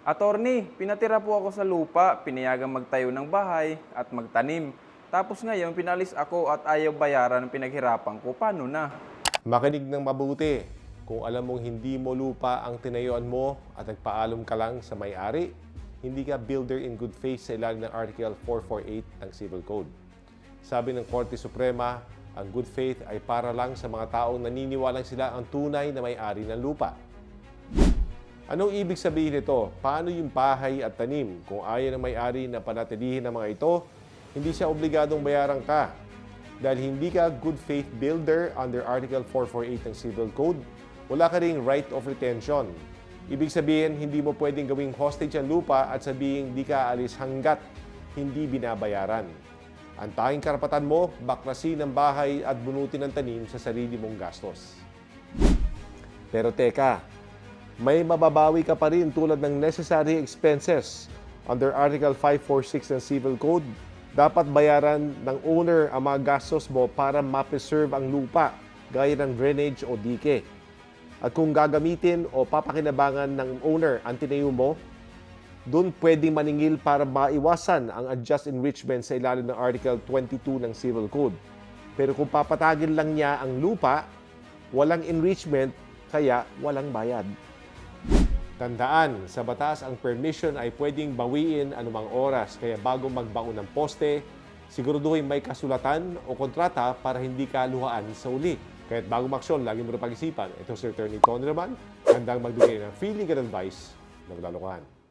Attorney, pinatira po ako sa lupa, pinayagang magtayo ng bahay at magtanim. Tapos ngayon, pinalis ako at ayaw bayaran ng pinaghirapan ko. Paano na? Makinig ng mabuti. Kung alam mong hindi mo lupa ang tinayuan mo at nagpaalam ka lang sa may-ari, hindi ka builder in good faith sa ilalim ng Article 448 ng Civil Code. Sabi ng Korte Suprema, ang good faith ay para lang sa mga taong naniniwalang sila ang tunay na may-ari ng lupa. Anong ibig sabihin nito? Paano yung bahay at tanim? Kung ayaw ng may-ari na panatilihin ng mga ito, hindi siya obligadong bayaran ka. Dahil hindi ka good faith builder under Article 448 ng Civil Code, wala ka ring right of retention. Ibig sabihin, hindi mo pwedeng gawing hostage ang lupa at sabihin hindi ka alis hanggat hindi binabayaran. Ang tanging karapatan mo, baklasin ang bahay at bunutin ang tanim sa sarili mong gastos. Pero teka, may mababawi ka pa rin tulad ng necessary expenses. Under Article 546 ng Civil Code, dapat bayaran ng owner ang mga gastos mo para ma-preserve ang lupa, gaya ng drainage o dike. At kung gagamitin o papakinabangan ng owner ang tinayo mo, doon pwedeng maningil para maiwasan ang unjust enrichment sa ilalim ng Article 22 ng Civil Code. Pero kung papatagin lang niya ang lupa, walang enrichment, kaya walang bayad. Tandaan, sa batas ang permission ay pwedeng bawiin anumang oras, kaya bago magbaon ng poste, siguraduhin may kasulatan o kontrata para hindi ka luhaan sa uli. Kaya't bago maksyon, lagi mo na pag-isipan. Ito si Attorney Tony Raman, handang magbigay ng free legal advice na wala lokohan.